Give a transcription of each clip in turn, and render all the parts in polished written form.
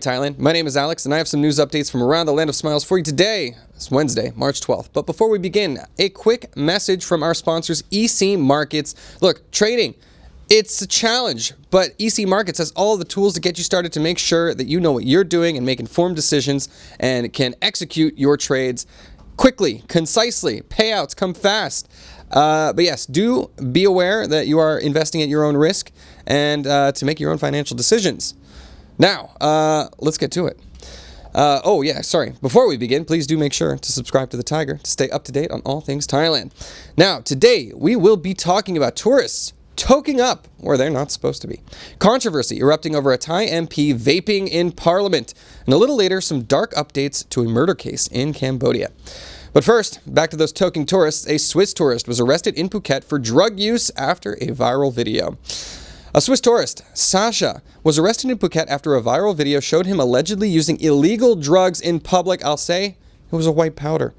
Thailand. My name is Alex, and I have some news updates from around the land of smiles for you today. It's Wednesday, March 12th. But before we begin, a quick message from our sponsors, EC Markets. Look, trading, it's a challenge, but EC Markets has all the tools to get you started to make sure that you know what you're doing and make informed decisions and can execute your trades quickly, concisely. Payouts come fast. But yes, do be aware that you are investing at your own risk and to make your own financial decisions. Now, let's get to it. Before we begin, please do make sure to subscribe to the Thaiger to stay up to date on all things Thailand. Now, today we will be talking about tourists toking up where they're not supposed to be. Controversy erupting over a Thai MP vaping in Parliament. And a little later, some dark updates to a murder case in Cambodia. But first, back to those toking tourists. A Swiss tourist was arrested in Phuket for drug use after a viral video. A Swiss tourist, Sasha, was arrested in Phuket after a viral video showed him allegedly using illegal drugs in public. I'll say it was a white powder.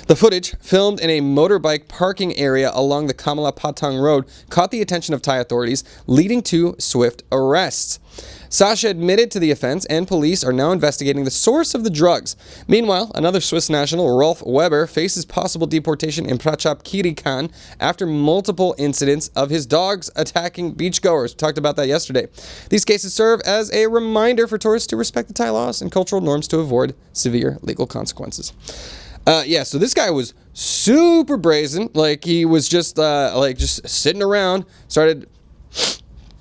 The footage, filmed in a motorbike parking area along the Kamala Patang Road, caught the attention of Thai authorities, leading to swift arrests. Sasha admitted to the offense, and police are now investigating the source of the drugs. Meanwhile, another Swiss national, Rolf Weber, faces possible deportation in Prachap Kirikan after multiple incidents of his dogs attacking beachgoers. We talked about that yesterday. These cases serve as a reminder for tourists to respect the Thai laws and cultural norms to avoid severe legal consequences. So this guy was super brazen. Like, he was just sitting around, started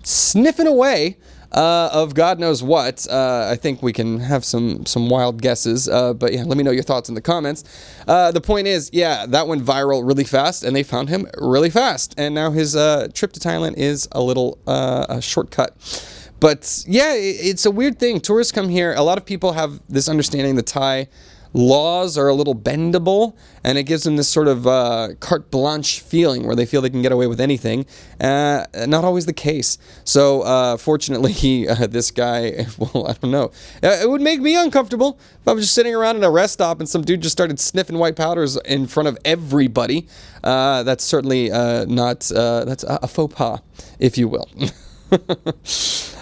sniffing away of God knows what. I think we can have some wild guesses, but yeah, let me know your thoughts in the comments. The point is, yeah, that went viral really fast, and they found him really fast, and now his trip to Thailand is a little a shortcut. But yeah, it's a weird thing. Tourists come here. A lot of people have this understanding the Thai laws are a little bendable, and it gives them this sort of carte blanche feeling where they feel they can get away with anything. Not always the case. So fortunately, this guy, well, I don't know. It would make me uncomfortable if I was just sitting around at a rest stop and some dude just started sniffing white powders in front of everybody. That's certainly not, that's a faux pas, if you will.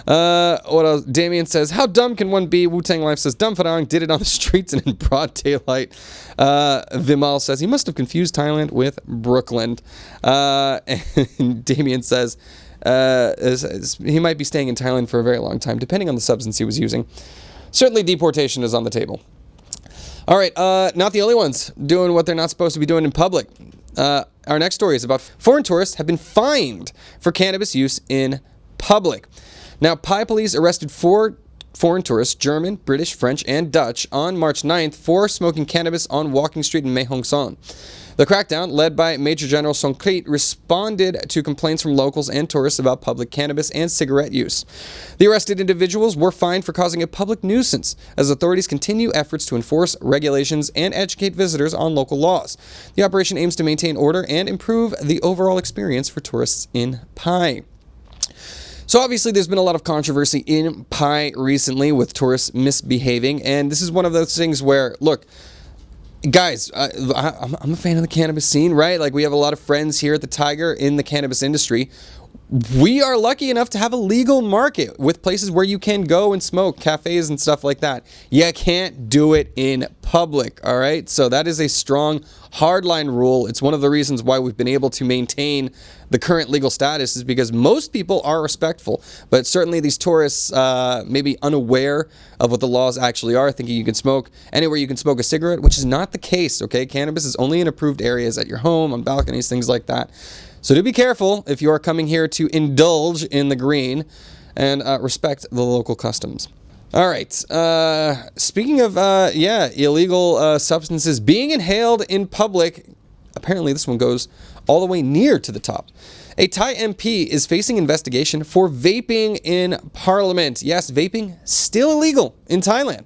What else? Damien says, how dumb can one be? Wu-Tang Life says, Dumb Farang did it on the streets and in broad daylight. Vimal says, he must have confused Thailand with Brooklyn. And Damien says, he might be staying in Thailand for a very long time, depending on the substance he was using. Certainly deportation is on the table. All right, not the only ones doing what they're not supposed to be doing in public. Our next story is about foreign tourists have been fined for cannabis use in public. Now, Pai police arrested 4 foreign tourists, German, British, French, and Dutch, on March 9th for smoking cannabis on Walking Street in Mae Hong Son. The crackdown, led by Major General Songkrit, responded to complaints from locals and tourists about public cannabis and cigarette use. The arrested individuals were fined for causing a public nuisance, as authorities continue efforts to enforce regulations and educate visitors on local laws. The operation aims to maintain order and improve the overall experience for tourists in Pai. So obviously there's been a lot of controversy in Pai recently with tourists misbehaving, and this is one of those things where, look, guys, I'm a fan of the cannabis scene, right? Like, we have a lot of friends here at the Thaiger in the cannabis industry. We are lucky enough to have a legal market with places where you can go and smoke, cafes and stuff like that. You can't do it in public, all right? So that is a strong, hardline rule. It's one of the reasons why we've been able to maintain the current legal status, is because most people are respectful. But certainly these tourists may be unaware of what the laws actually are, thinking you can smoke anywhere you can smoke a cigarette, which is not the case, okay? Cannabis is only in approved areas at your home, on balconies, things like that. So do be careful if you are coming here to indulge in the green, and respect the local customs. All right. Speaking of, illegal substances being inhaled in public, apparently this one goes all the way near to the top. A Thai MP is facing investigation for vaping in Parliament. Yes, vaping still illegal in Thailand.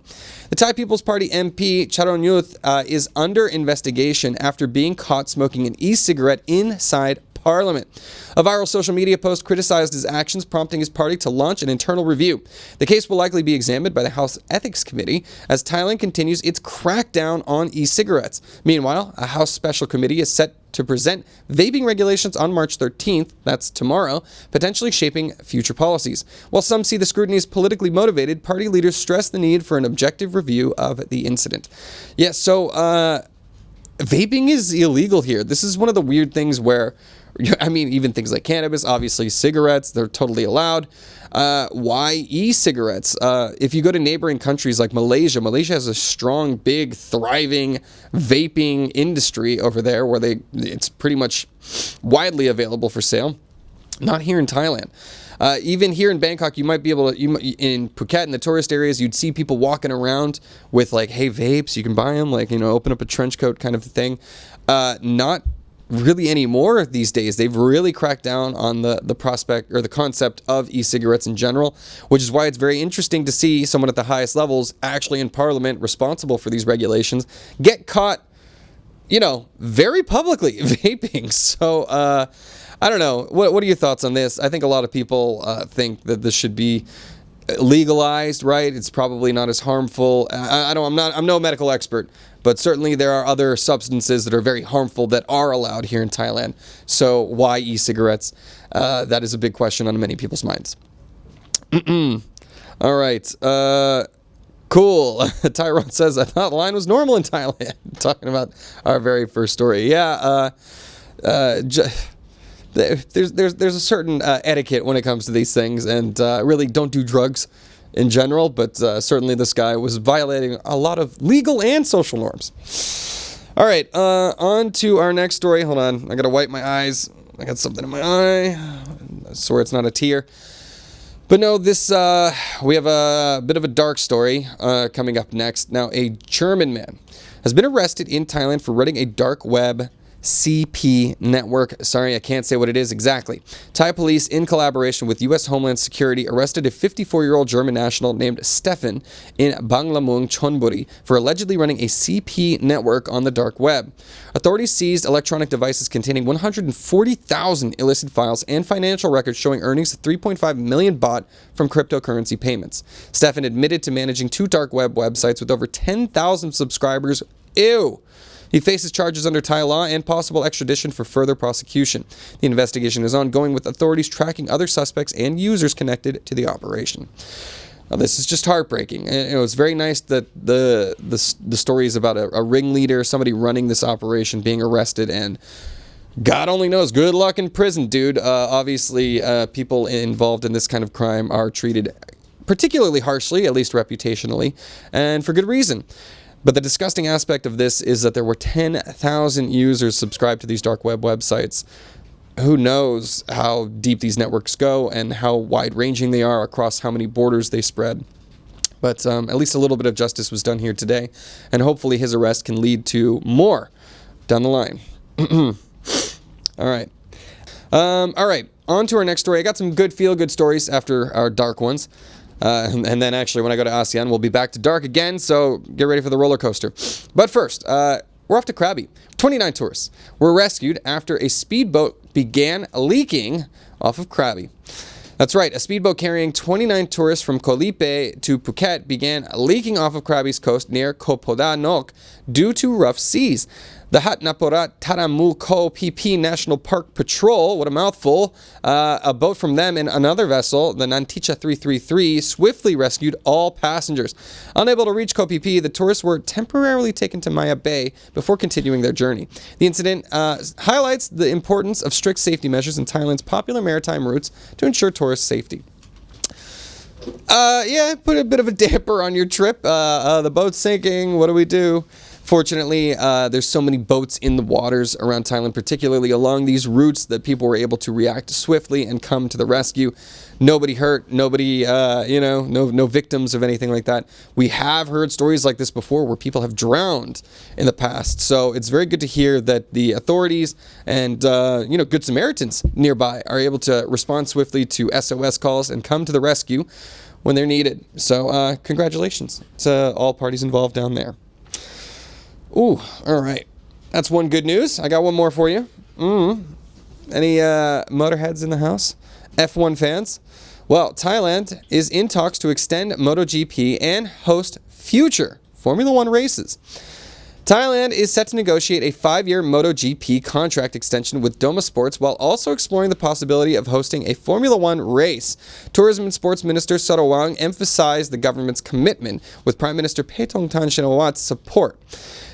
The Thai People's Party MP Charonyuth is under investigation after being caught smoking an e-cigarette inside parliament. A viral social media post criticized his actions, prompting his party to launch an internal review. The case will likely be examined by the House Ethics Committee as Thailand continues its crackdown on e-cigarettes. Meanwhile, a House Special Committee is set to present vaping regulations on March 13th, that's tomorrow, potentially shaping future policies. While some see the scrutiny as politically motivated, party leaders stress the need for an objective review of the incident. Yeah, so vaping is illegal here. This is one of the weird things where, I mean, even things like cannabis, obviously cigarettes, they're totally allowed. Why e-cigarettes? If you go to neighboring countries like Malaysia, Malaysia has a strong, big, thriving vaping industry over there where it's pretty much widely available for sale. Not here in Thailand. Even here in Bangkok, you might be able to, in Phuket, in the tourist areas, you'd see people walking around with like, hey, vapes, you can buy them, like, open up a trench coat kind of thing. Not really anymore these days. They've really cracked down on the prospect or the concept of e-cigarettes in general, which is why it's very interesting to see someone at the highest levels actually in parliament responsible for these regulations get caught, very publicly vaping. So, I don't know. What are your thoughts on this? I think a lot of people think that this should be legalized, right? It's probably not as harmful. I'm no medical expert, but certainly there are other substances that are very harmful that are allowed here in Thailand. So why e-cigarettes? That is a big question on many people's minds. All right. Cool. Tyrone says, I thought line was normal in Thailand. Talking about our very first story. Yeah. There's a certain etiquette when it comes to these things, and really don't do drugs in general, but certainly this guy was violating a lot of legal and social norms. All right, on to our next story. Hold on, I gotta wipe my eyes. I got something in my eye. I swear it's not a tear. But no, we have a bit of a dark story coming up next. Now, a German man has been arrested in Thailand for running a dark web CP network. Sorry, I can't say what it is exactly. Thai police, in collaboration with U.S. Homeland Security, arrested a 54-year-old German national named Stefan in Banglamung, Chonburi, for allegedly running a CP network on the dark web. Authorities seized electronic devices containing 140,000 illicit files and financial records showing earnings of 3.5 million baht from cryptocurrency payments. Stefan admitted to managing 2 dark web websites with over 10,000 subscribers. Ew! He faces charges under Thai law and possible extradition for further prosecution. The investigation is ongoing, with authorities tracking other suspects and users connected to the operation. Now, this is just heartbreaking. It's very nice that the story is about a ringleader, somebody running this operation, being arrested, and God only knows, good luck in prison, dude. Obviously, people involved in this kind of crime are treated particularly harshly, at least reputationally, and for good reason. But the disgusting aspect of this is that there were 10,000 users subscribed to these dark web websites. Who knows how deep these networks go and how wide-ranging they are, across how many borders they spread. But at least a little bit of justice was done here today, and hopefully his arrest can lead to more down the line. All right. All right, on to our next story. I got some good feel-good stories after our dark ones. And then actually when I go to ASEAN, we'll be back to dark again, so get ready for the roller coaster. But first, we're off to Krabi. 29 tourists were rescued after a speedboat began leaking off of Krabi. That's right, a speedboat carrying 29 tourists from Koh Lipe to Phuket began leaking off of Krabi's coast near Koh Phoda Nok due to rough seas. The Hat Naporat Taramu Koh PP National Park Patrol, what a mouthful, a boat from them and another vessel, the Nanticha 333, swiftly rescued all passengers. Unable to reach Koh PP, the tourists were temporarily taken to Maya Bay before continuing their journey. The incident highlights the importance of strict safety measures in Thailand's popular maritime routes to ensure tourist safety. Yeah, put a bit of a damper on your trip. The boat's sinking. What do we do? Fortunately, there's so many boats in the waters around Thailand, particularly along these routes, that people were able to react swiftly and come to the rescue. Nobody hurt, nobody, no victims of anything like that. We have heard stories like this before where people have drowned in the past. So it's very good to hear that the authorities and, Good Samaritans nearby are able to respond swiftly to SOS calls and come to the rescue when they're needed. So congratulations to all parties involved down there. Ooh, all right. That's one good news. I got one more for you. Any motorheads in the house? F1 fans? Well, Thailand is in talks to extend MotoGP and host future Formula One races. Thailand is set to negotiate a 5-year MotoGP contract extension with Motorsports while also exploring the possibility of hosting a Formula One race. Tourism and Sports Minister Sarawang emphasized the government's commitment with Prime Minister Paetongtarn Shinawat's support.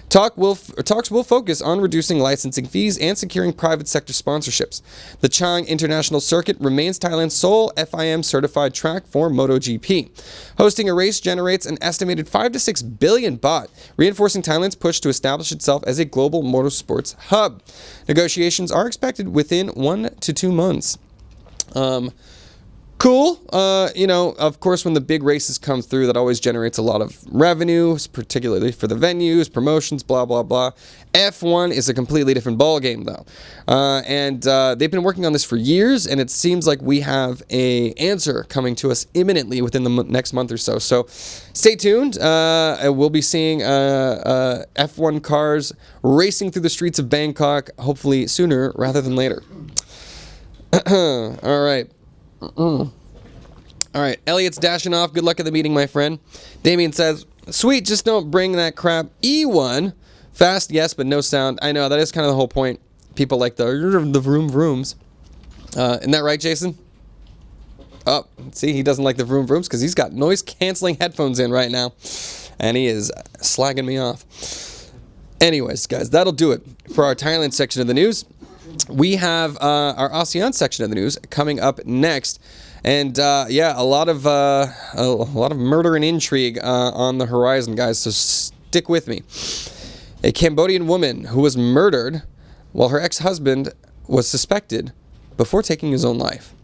Talks will focus on reducing licensing fees and securing private sector sponsorships. The Chang International Circuit remains Thailand's sole FIM-certified track for MotoGP. Hosting a race generates an estimated 5 to 6 billion baht, reinforcing Thailand's push to establish itself as a global motorsports hub. Negotiations are expected within 1 to 2 months. Cool. Of course, when the big races come through, that always generates a lot of revenue, particularly for the venues, promotions, blah, blah, blah. F1 is a completely different ballgame, though. They've been working on this for years, and it seems like we have an answer coming to us imminently within the next month or so. So stay tuned. We'll be seeing F1 cars racing through the streets of Bangkok, hopefully sooner rather than later. All right. All right, Elliot's dashing off. Good luck at the meeting, my friend. Damien says, sweet, just don't bring that crap. E1, fast, yes, but no sound. I know, that is kind of the whole point. People like the vroom vrooms. Isn't that right, Jason? Oh, see, he doesn't like the vroom vrooms because he's got noise-canceling headphones in right now. And he is slagging me off. Anyways, guys, that'll do it for our Thailand section of the news. We have our ASEAN section of the news coming up next, and a lot of murder and intrigue on the horizon, guys. So stick with me. A Cambodian woman who was murdered while her ex-husband was suspected before taking his own life.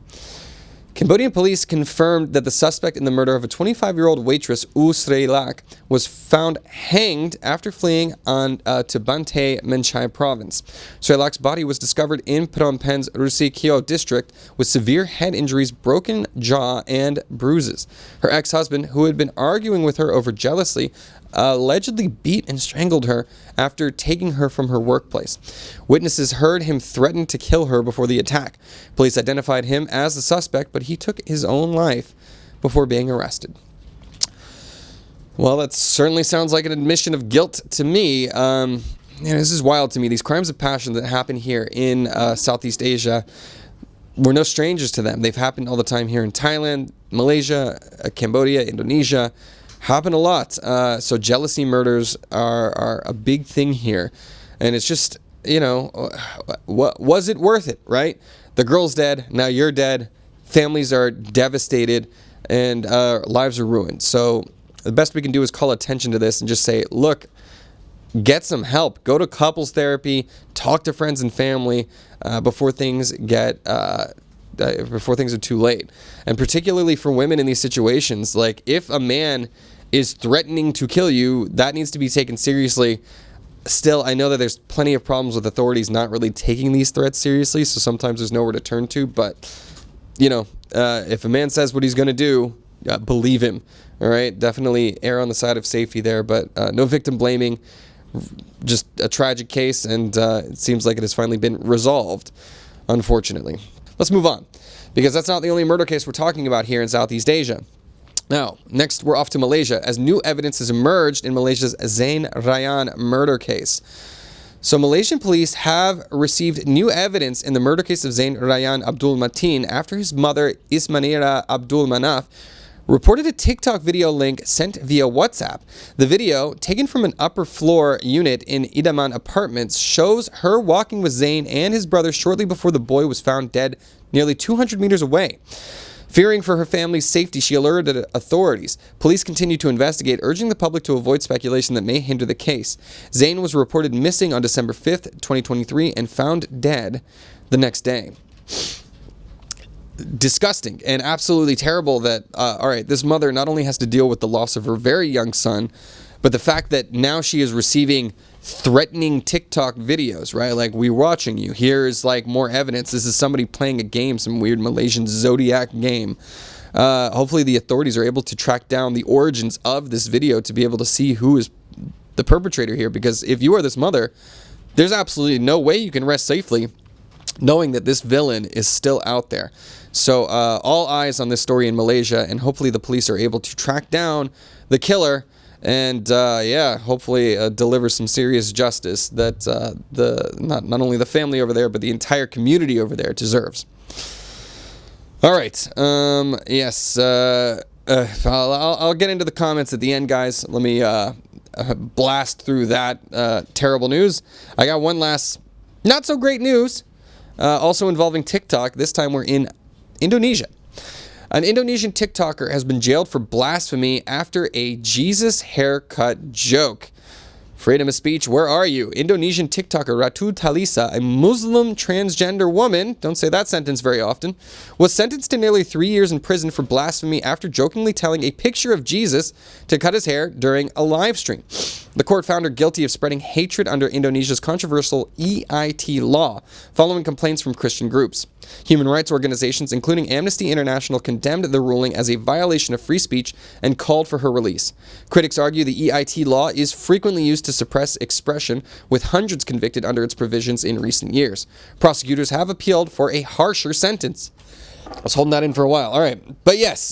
Cambodian police confirmed that the suspect in the murder of a 25-year-old waitress, U Srey Lak, was found hanged after fleeing to Bantay Menchai province. Srey Lak's body was discovered in Phnom Penh's Rusi Kyo district with severe head injuries, broken jaw, and bruises. Her ex-husband, who had been arguing with her over jealousy, allegedly beat and strangled her after taking her from her workplace. Witnesses heard him threaten to kill her before the attack. Police identified him as the suspect, but he took his own life before being arrested. Well, that certainly sounds like an admission of guilt to me. This is wild to me. These crimes of passion that happen here in Southeast Asia, we're no strangers to them. They've happened all the time here in Thailand, Malaysia, Cambodia, Indonesia. Happen a lot. So jealousy murders are a big thing here. And it's just, was it worth it, right? The girl's dead. Now you're dead. Families are devastated and lives are ruined. So the best we can do is call attention to this and just say, look, get some help. Go to couples therapy. Talk to friends and family before things are too late. And particularly for women in these situations, like if a man is threatening to kill you, that needs to be taken seriously. Still, I know that there's plenty of problems with authorities not really taking these threats seriously, so sometimes there's nowhere to turn to. But, if a man says what he's going to do, believe him. All right? Definitely err on the side of safety there, but no victim blaming. Just a tragic case, and it seems like it has finally been resolved, unfortunately. Let's move on, because that's not the only murder case we're talking about here in Southeast Asia. Now, next we're off to Malaysia, as new evidence has emerged in Malaysia's Zain Rayyan murder case. So Malaysian police have received new evidence in the murder case of Zain Rayyan Abdul Mateen after his mother, Ismanira Abdul Manaf, reported a TikTok video link sent via WhatsApp. The video, taken from an upper floor unit in Idaman Apartments, shows her walking with Zain and his brother shortly before the boy was found dead nearly 200 meters away. Fearing for her family's safety, she alerted authorities. Police continue to investigate, urging the public to avoid speculation that may hinder the case. Zain was reported missing on December 5th, 2023, and found dead the next day. Disgusting and absolutely terrible that, this mother not only has to deal with the loss of her very young son, but the fact that now she is receiving threatening TikTok videos, right? Like, we're watching you. Here's like more evidence. This is somebody playing a game, some weird Malaysian Zodiac game. Hopefully the authorities are able to track down the origins of this video to be able to see who is the perpetrator here. Because if you are this mother, there's absolutely no way you can rest safely knowing that this villain is still out there. So all eyes on this story in Malaysia, and hopefully the police are able to track down the killer and hopefully deliver some serious justice that not only the family over there but the entire community over there deserves. All right. Yes. I'll get into the comments at the end, guys. Let me blast through that terrible news. I got one last not so great news, also involving TikTok. This time we're in Indonesia. An Indonesian TikToker has been jailed for blasphemy after a Jesus haircut joke. Freedom of speech, where are you? Indonesian TikToker Ratu Talisa, a Muslim transgender woman, don't say that sentence very often, was sentenced to nearly 3 years in prison for blasphemy after jokingly telling a picture of Jesus to cut his hair during a live stream. The court found her guilty of spreading hatred under Indonesia's controversial EIT law, following complaints from Christian groups. Human rights organizations, including Amnesty International, condemned the ruling as a violation of free speech and called for her release. Critics argue the EIT law is frequently used to suppress expression, with hundreds convicted under its provisions in recent years. Prosecutors have appealed for a harsher sentence. I was holding that in for a while. All right. But yes,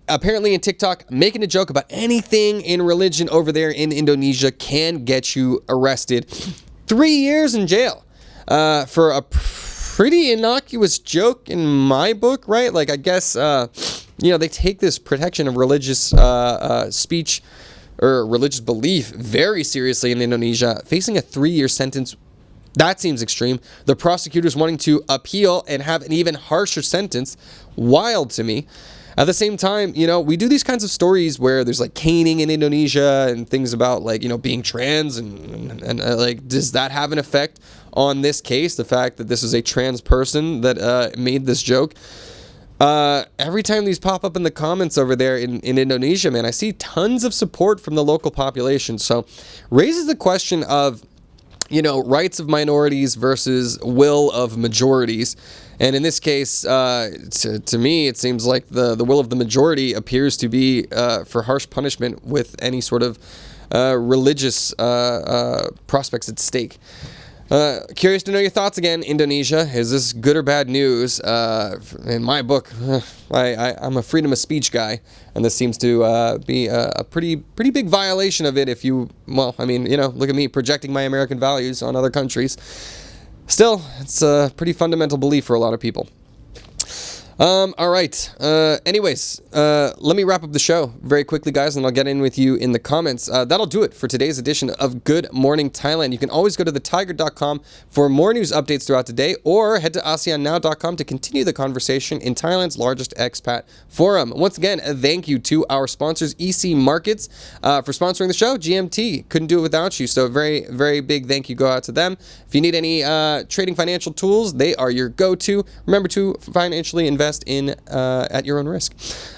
apparently in TikTok, making a joke about anything in religion over there in Indonesia can get you arrested. 3 years in jail for a pretty innocuous joke in my book, right? Like, I guess, they take this protection of religious speech or religious belief very seriously in Indonesia. Facing a 3-year sentence, that seems extreme. The prosecutors wanting to appeal and have an even harsher sentence, wild to me. At the same time, we do these kinds of stories where there's like caning in Indonesia and things about like, being trans and like, does that have an effect on this case? The fact that this is a trans person that made this joke. Every time these pop up in the comments over there in Indonesia, man, I see tons of support from the local population. So raises the question of, rights of minorities versus will of majorities. And in this case, to me, it seems like the will of the majority appears to be for harsh punishment with any sort of religious prospects at stake. Curious to know your thoughts again, Indonesia. Is this good or bad news? In my book, I'm a freedom of speech guy, and this seems to be a pretty big violation of it. Look at me projecting my American values on other countries. Still, it's a pretty fundamental belief for a lot of people. All right. Anyways, let me wrap up the show very quickly, guys, and I'll get in with you in the comments. That'll do it for today's edition of Good Morning Thailand. You can always go to thetiger.com for more news updates throughout the day, or head to ASEANnow.com to continue the conversation in Thailand's largest expat forum. Once again, a thank you to our sponsors, EC Markets, for sponsoring the show. GMT, couldn't do it without you, so very, very big thank you go out to them. If you need any trading financial tools, they are your go-to. Remember to financially invest in at your own risk.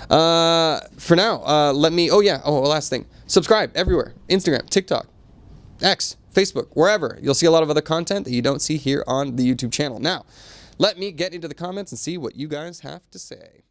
For now, last thing. Subscribe everywhere. Instagram, TikTok, X, Facebook, wherever. You'll see a lot of other content that you don't see here on the YouTube channel. Now, let me get into the comments and see what you guys have to say.